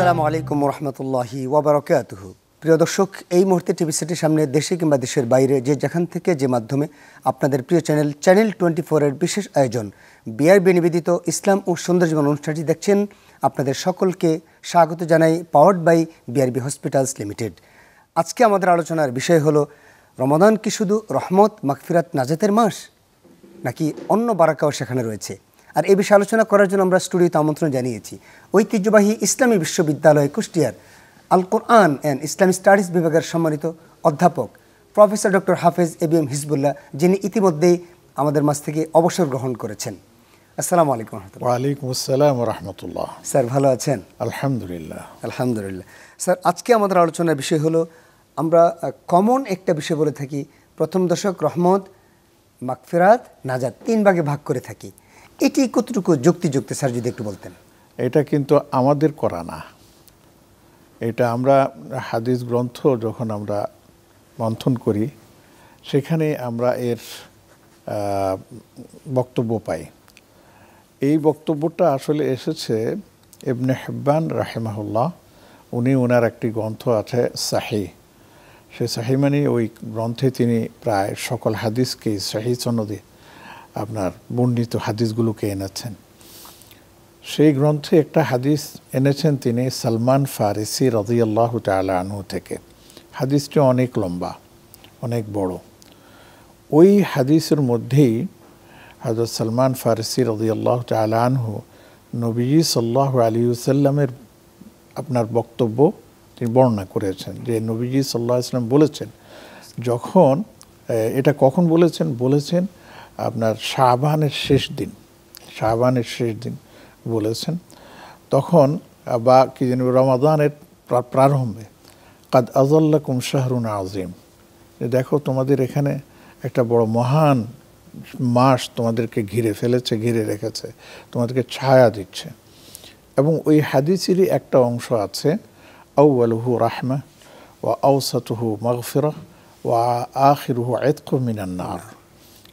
আসসালামু আলাইকুম রহমতুল্লাহি ওয়াবারাকাতুহু। প্রিয় দর্শক, এই মুহূর্তে টিভি সেটের সামনে দেশে কিংবা দেশের বাইরে যে যেখান থেকে যে মাধ্যমে আপনাদের প্রিয় চ্যানেল 24-এর বিশেষ আয়োজন বিআরবি নিবেদিত ইসলাম ও সুন্দর জীবন অনুষ্ঠানটি দেখছেন, আপনাদের সকলকে স্বাগত জানাই powered by BRB hospitals limited. আজকে আমাদের আলোচনার বিষয় হলো, রমাদান কি শুধু রহমত, মাগফিরাত, নাজাতের মাস, নাকি অন্য বারাকাও সেখানে রয়েছে? আর এই বিষয়ে আলোচনা করার জন্য আমরা স্টুডিওতে আমন্ত্রণ জানিয়েছি ঐতিহ্যবাহী ইসলামী বিশ্ববিদ্যালয় কুষ্টিয়ার আল কোরআন অ্যান্ড ইসলামিক স্টাডিজ বিভাগের সম্মানিত অধ্যাপক প্রফেসর ডক্টর হাফেজ এবিএম হিজবুল্লাহ, যিনি ইতিমধ্যেই আমাদের মাঝ থেকে অবসর গ্রহণ করেছেন। আসসালামু আলাইকুম। ওয়ালাইকুম আসসালাম রাহমাতুল্লাহ। স্যার ভালো আছেন? আলহামদুলিল্লাহ। আলহামদুলিল্লাহ। স্যার, আজকে আমাদের আলোচনার বিষয় হলো, আমরা কমন একটা বিষয় বলে থাকি, প্রথম দশক রহমত, মাগফিরাত, নাজাত, 3 ভাগে ভাগ করে থাকি। এটি কতটুকু যুক্তিযুক্ত স্যার, যদি একটু বলতেন। এটা কিন্তু আমাদের করা না, এটা আমরা হাদিস গ্রন্থ যখন আমরা মন্থন করি সেখানে আমরা এর বক্তব্য পাই। এই বক্তব্যটা আসলে এসেছে ইবনে হিব্বান রাহিমাহুল্লাহ, উনি ওনার একটি গ্রন্থ আছে সাহি, সে সাহি মানে ওই গ্রন্থে তিনি প্রায় সকল হাদিসকেই সাহি সনদে আপনার বর্ণিত হাদিসগুলোকে এনেছেন। সেই গ্রন্থে একটা হাদিস এনেছেন তিনি সালমান ফারিসি রাদিয়াল্লাহু তাআলা আনহু থেকে। হাদিসটি অনেক লম্বা, অনেক বড়। ওই হাদিসের মধ্যেই হযরত সালমান ফারিসি রাদিয়াল্লাহু তাআলা আনহু নবীজি সাল্লাল্লাহু আলাইহি ওয়াসাল্লামের আপনার বক্তব্য তিনি বর্ণনা করেছেন যে নবীজি সাল্লাল্লাহু আলাইহি ওয়াসাল্লাম বলেছেন, যখন এটা কখন বলেছেন আপনার শাবানের শেষ দিন বলেছেন, তখন বা কি যেন রমাদানের প্রারম্ভে, কাদ আযাল্লাকুম শাহরুন আযীম, দেখো তোমাদের এখানে একটা বড় মহান মাস তোমাদেরকে ঘিরে রেখেছে, তোমাদেরকে ছায়া দিচ্ছে। এবং ওই হাদিসেরই একটা অংশ আছে, আউয়ালুহু রাহমা ওয়া আওসাতুহু মাগফিরাহ ওয়া আখিরুহু ইতকুম মিনান নার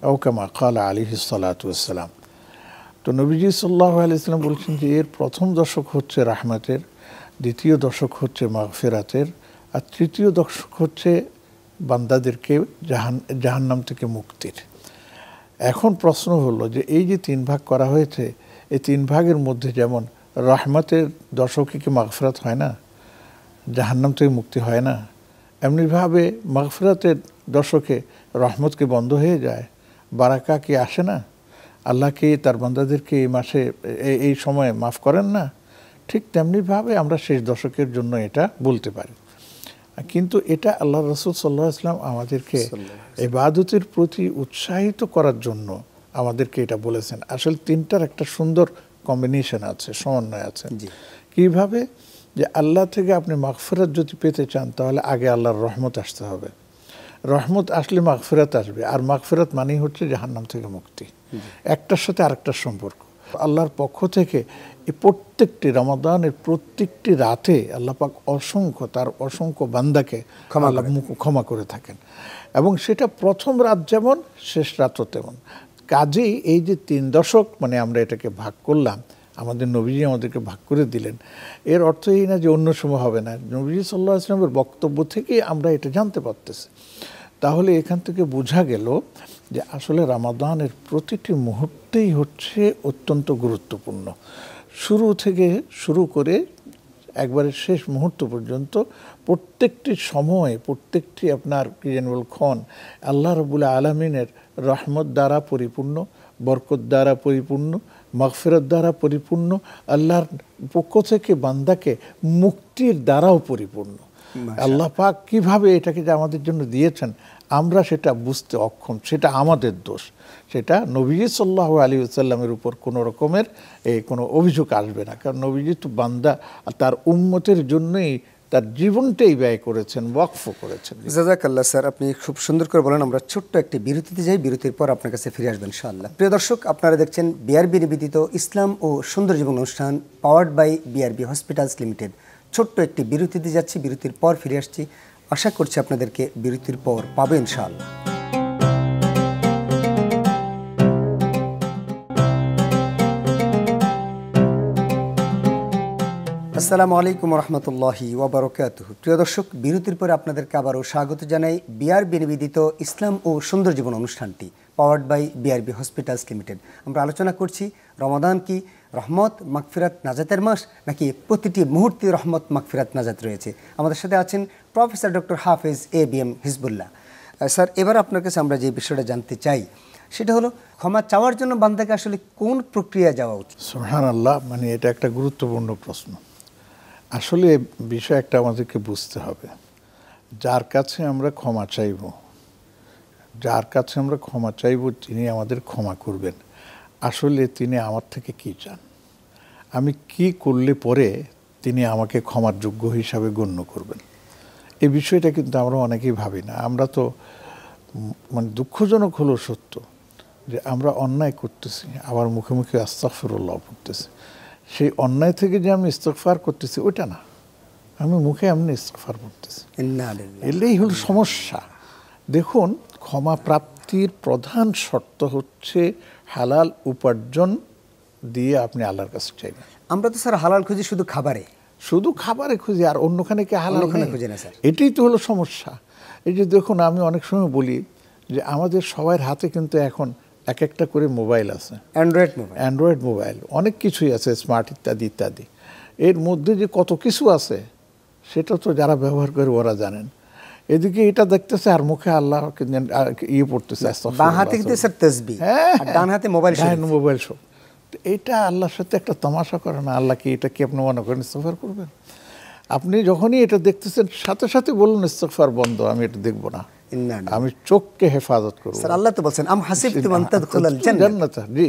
আও কামা ক্বালা আলাইহিস সালাতু ওয়াস সালাম। তো নবীজি সাল্লাল্লাহু আলাইহি ওয়াসাল্লাম বলছেন যে এর প্রথম দশক হচ্ছে রাহমাতের, দ্বিতীয় দশক হচ্ছে মাগফিরাতের, আর তৃতীয় দশক হচ্ছে বান্দাদেরকে জাহান্নাম থেকে মুক্তির। এখন প্রশ্ন হলো যে এই যে 3 ভাগ করা হয়েছে, এই 3 ভাগের মধ্যে যেমন রাহমাতের দশকে কি মাগফিরাত হয় না, জাহান্নাম থেকে মুক্তি হয় না, এমনিভাবে মাগফিরাতের দশকে রহমত কি বন্ধ হয়ে যায়, বারাকা কি আসে না, আল্লাহ কি তার বান্দাদেরকে এই মাসে এই সময়ে মাফ করেন না? ঠিক তেমনিভাবে আমরা শেষ দশকের জন্য এটা বলতে পারি। কিন্তু এটা আল্লাহ রাসূল সাল্লাল্লাহু আলাইহি ওয়াসাল্লাম আমাদেরকে ইবাদতের প্রতি উৎসাহিত করার জন্য আমাদেরকে এটা বলেছেন। আসলে 3টার একটা সুন্দর কম্বিনেশন আছে, সমন্বয় আছে। কিভাবে? যে আল্লাহ থেকে আপনি মাগফিরাত যদি পেতে চান, তাহলে আগে আল্লাহর রহমত আসতে হবে, রহমত আসলে মাগফিরাত আসবে, আর মাগফিরাত মানেই হচ্ছে জাহান্নাম থেকে মুক্তি। একটার সাথে আরেকটার সম্পর্ক। আল্লাহর পক্ষ থেকে এই প্রত্যেকটি রমাদানের প্রত্যেকটি রাতে আল্লাহ পাক তার অসংখ্য বান্দাকে ক্ষমা করে থাকেন, এবং সেটা প্রথম রাত যেমন শেষ রাতও তেমন। কাজেই এই যে 3 দশক মানে আমরা এটাকে ভাগ করলাম, আমাদের নবীজি আমাদেরকে ভাগ করে দিলেন, এর অর্থ এই না যে অন্য সময় হবে না। নবীজি সাল্লাল্লাহু আলাইহি ওয়াসাল্লামের বক্তব্য থেকেই আমরা এটা জানতে পারতেছি। তাহলে এখান থেকে বোঝা গেল যে আসলে রমাদানের প্রতিটি মুহূর্তেই হচ্ছে অত্যন্ত গুরুত্বপূর্ণ। শুরু থেকে শুরু করে একবারে শেষ মুহূর্ত পর্যন্ত প্রত্যেকটি সময়, প্রত্যেকটি আপনার কি যেন ক্ষণ আল্লাহ রাব্বুল আলামিনের রহমত দ্বারা পরিপূর্ণ, বরকত দ্বারা পরিপূর্ণ, মাগফিরাত দ্বারা পরিপূর্ণ, আল্লাহর পক্ষ থেকে বান্দাকে মুক্তির দ্বারাও পরিপূর্ণ। আল্লাহ পাক কিভাবে এটাকে যে আমাদের জন্য দিয়েছেন আমরা সেটা বুঝতে অক্ষম, সেটা আমাদের দোষ। সেটা নবীজি সাল্লাল্লাহু আলাইহি ওয়াসাল্লামের উপর কোনো রকমের কোনো অভিযোগ আসবে না, কারণ নবীজি তো বান্দা, তার উম্মতের জন্যই তার জীবনটাই ব্যয় করেছেন, ওয়াকফ করেছেন। জাযাকাল্লাহ স্যার, আপনি খুব সুন্দর করে বলেন। আমরা ছোট্ট একটি বিরতিতে যাই, বিরতির পর আপনার কাছে ফিরে আসবেন ইনশাআল্লাহ। প্রিয় দর্শক, আপনারা দেখছেন বিআরবি নিবেদিত ইসলাম ও সুন্দর জীবন অনুষ্ঠান powered by BRB hospitals limited. ছোট্ট একটি বিরতিতে যাচ্ছি, বিরতির পর ফিরে আসছি। আশা করছি আপনাদেরকে বিরতির পর পাবেন ইনশাআল্লাহ। আসসালামু আলাইকুম রহমতুল্লাহি ওয়াবারাকাতুহু। প্রিয় দর্শক, বিরতির পরে আপনাদেরকে আবারও স্বাগত জানাই বিআরবি নিবেদিত ইসলাম ও সুন্দর জীবন অনুষ্ঠানটি, powered by BRB hospitals limited. আমরা আলোচনা করছি রমাদান কি রহমত মাগফিরাত নাজাতের মাস, নাকি প্রতিটি মুহূর্তে রহমত মাগফিরাত নাজাত রয়েছে। আমাদের সাথে আছেন প্রফেসর ডক্টর হাফেজ ABM হিজবুল্লাহ। স্যার, এবার আপনার কাছে আমরা যে বিষয়টা জানতে চাই সেটা হলো, ক্ষমা চাওয়ার জন্য বান্দাকে আসলে কোন প্রক্রিয়া যাওয়া উচিত? সুবহানাল্লাহ, মানে এটা একটা গুরুত্বপূর্ণ প্রশ্ন। আসলে বিষয় একটা আমাদেরকে বুঝতে হবে, যার কাছে আমরা ক্ষমা চাইব, তিনি আমাদের ক্ষমা করবেন। আসলে তিনি আমার থেকে কি চান, আমি কি করলে পরে তিনি আমাকে ক্ষমার যোগ্য হিসাবে গণ্য করবেন, এই বিষয়টা কিন্তু আমরা অনেকেই ভাবি না। আমরা তো মানে দুঃখজনক হলো সত্য যে আমরা অন্যায় করতেছি, আবার মুখে মুখে আস্তাগফিরুল্লাহ পড়তেছি। সেই অন্যায় থেকে যে আমি ইস্তিগফার করতেছি ওইটা না, আমি মুখে এমনি ইস্তিগফার করতেছি। এলেই হলো সমস্যা। দেখুন, ক্ষমা প্রাপ্তির প্রধান শর্ত হচ্ছে হালাল উপার্জন দিয়ে আপনি আল্লাহর কাছে চাইবেন। আমরা তো স্যার হালাল খুঁজি শুধু খাবারে খুঁজি, আর অন্যখানে কি হালাল খুঁজি না স্যার। এটাই তো হলো সমস্যা। এই যে দেখুন, আমি অনেক সময় বলি যে আমাদের সবার হাতে কিন্তু এখন এক একটা করে মোবাইল আছে, অ্যান্ড্রয়েড মোবাইল, অনেক কিছুই আছে, স্মার্ট ইত্যাদি ইত্যাদি। এর মধ্যে যে কত কিছু আছে সেটা তো যারা ব্যবহার করে ওরা জানেন। এদিকে এটা দেখতেছে আর মুখে আল্লাহ পড়তেছে, বাঁ হাতে কিন্তু স্যার তাসবিহ, আর ডান হাতে মোবাইল সব। এটা আল্লাহর সাথে একটা তামাশা করে না? আল্লাহ কি এটা কি আপনি মনে করেন ইস্তিগফার করবেন? আপনি যখনই এটা দেখতেছেন সাথে সাথে বলুন ইস্তিগফার বন্ধ, আমি এটা দেখব না, আমি চোখকে হেফাজত করব। স্যার, আল্লাহ তো বলছেন আম হাসিবতুম আন তাদখুলাল জান্নাত। জি,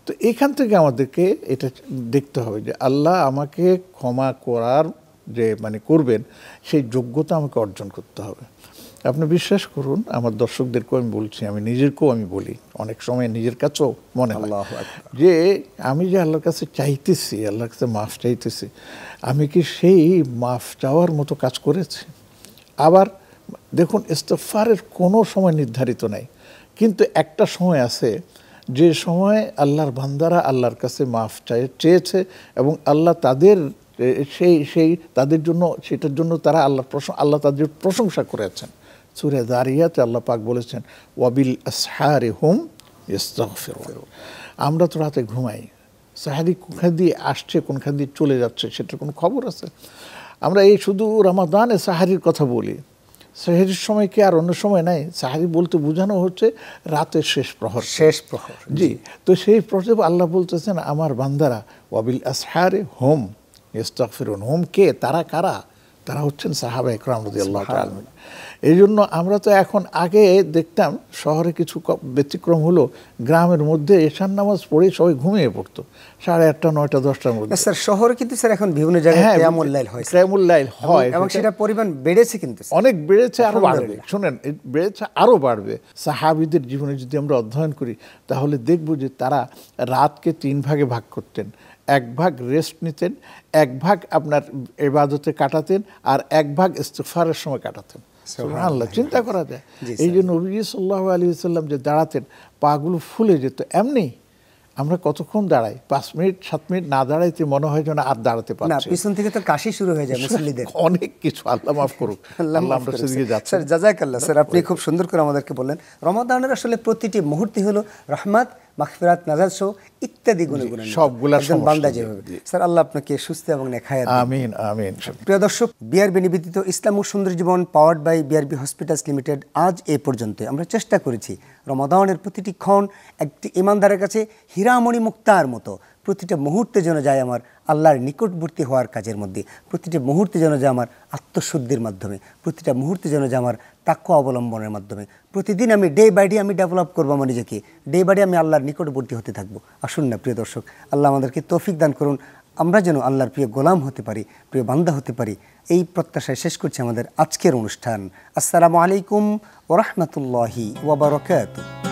তো এখান থেকে আমাদেরকে এটা দেখতে হবে যে আল্লাহ আমাকে ক্ষমা করার যে মানে করবেন সেই যোগ্যতা আমাকে অর্জন করতে হবে। আপনি বিশ্বাস করুন, আমার দর্শকদেরকেও আমি বলছি, আমি নিজেরকেও আমি বলি, অনেক সময় নিজের কাছেও মনে হয় যে আমি যে আল্লাহর কাছে চাইতেছি, আল্লাহর কাছে মাফ চাইতেছি, আমি কি সেই মাফ চাওয়ার মতো কাজ করেছি? আবার দেখুন, ইস্তিগফারের কোনো সময় নির্ধারিত নাই, কিন্তু একটা সময় আছে যে সময় আল্লাহর বান্দারা আল্লাহর কাছে মাফ চেয়েছে এবং আল্লাহ তাদের সেই তাদের জন্য, সেটার জন্য তারা আল্লাহ তাদের প্রশংসা করেছেন। সূরা যারিয়াতে আল্লাহ পাক বলেছেন ওয়াবিল আসহারি হুম ইস্তাগফিরুন। আমরা তো রাতে ঘুমাই, সাহারি কোনখান দিয়ে আসছে কোনখান দিয়ে চলে যাচ্ছে সেটার কোনো খবর আছে? আমরা এই শুধু রমাদানে সাহারির কথা বলি, সাহারির সময় কি আর অন্য সময় নাই? সাহারি বলতে বোঝানো হচ্ছে রাতের শেষ প্রহর। জি, তো সেই প্রহরে আল্লাহ বলতেছেন আমার বান্দারা ওয়াবিল আসহারি হুম ইস্তাগফিরুন। হুম কে? তারা কারা? তারা হচ্ছেন সাহাবা ইকরাম রাদিয়াল্লাহু তাআলা। এই জন্য আমরা তো এখন, আগে দেখতাম শহরে কিছু ব্যতিক্রম হলো, গ্রামের মধ্যে এশার নামাজ পড়ে সবাই ঘুমিয়ে পড়তো 8:30, 9টা, 10টার মধ্যে। স্যার, শহরে কিন্তু স্যার এখন বিভিন্ন জায়গায় কিয়ামুল লাইল হয় এবং সেটা পরিমাণ বেড়েছে, কিন্তু অনেক বেড়েছে, আরো বাড়বে। শুনেন, বেড়েছে, আরো বাড়বে। সাহাবীদের জীবনে যদি আমরা অধ্যয়ন করি তাহলে দেখব যে তারা রাতকে 3 ভাগে ভাগ করতেন। 1 ভাগ রেস্ট নিতেন, 1 ভাগ আপনার ইবাদতে কাটাতেন, আর 1 ভাগ ইস্তিগফারের সময় কাটাতেন। সুবহানাল্লাহ, চিন্তা করা যায়। এই যে নবী সাল্লাল্লাহু আলাইহি ওয়াসাল্লাম যে দাঁড়াতেন, পাগুলো ফুলে যেত। এমনি আমরা কতক্ষণ দাঁড়াই? 5 মিনিট 7 মিনিট না দাঁড়াইতে মনে হয় যেন আর দাঁড়াতে পারছি না, পিছন থেকে তো কাশি শুরু হয়ে যায় মুসল্লিদের। অনেক কিছু, আল্লাহ মাফ করুক। আল্লাহ আমরা সেদিকে যাচ্ছি। স্যার, জাযাকাল্লাহ। স্যার, আপনি খুব সুন্দর করে আমাদেরকে বললেন রমাদানের আসলে প্রতিটি মুহূর্তে হলো রহমত মাগফিরাত নাজাত সহ ইত্যাদি গুণগুণ সবগুলা বান্দা যেভাবে। স্যার, আল্লাহ আপনাকে সুস্থ এবং নেখায়াত দিন। আমিন আমিন। প্রিয় দর্শক, বিআরবি নিবেদিত ইসলাম ও সুন্দর জীবন powered by BRB hospitals limited আজ এই পর্যন্ত আমরা চেষ্টা করেছি রমাদানের প্রতিটি ক্ষণ একটি ইমানদারের কাছে হীরামণি মুক্তার মতো, প্রতিটা মুহূর্তে যেন যায় আমার আল্লাহর নিকটবর্তী হওয়ার কাজের মধ্যে, প্রতিটা মুহূর্তে যেন যায় আমার আত্মশুদ্ধির মাধ্যমে, প্রতিটা মুহূর্তে যেন যায় আমার তাকওয়া অবলম্বনের মাধ্যমে। প্রতিদিন আমি ডে বাই ডে আমি ডেভেলপ করবো আমার নিজেকে, ডে বাই ডে আমি আল্লাহর নিকটবর্তী হতে থাকবো। আসুন না প্রিয় দর্শক, আল্লাহ আমাদেরকে তৌফিক দান করুন, আমরা যেন আল্লাহর প্রিয় গোলাম হতে পারি, প্রিয় বান্দা হতে পারি। এই প্রত্যাশায় শেষ করছি আমাদের আজকের অনুষ্ঠান। আসসালামু আলাইকুম ওয়া রাহমাতুল্লাহি ওয়া বারাকাতুহু।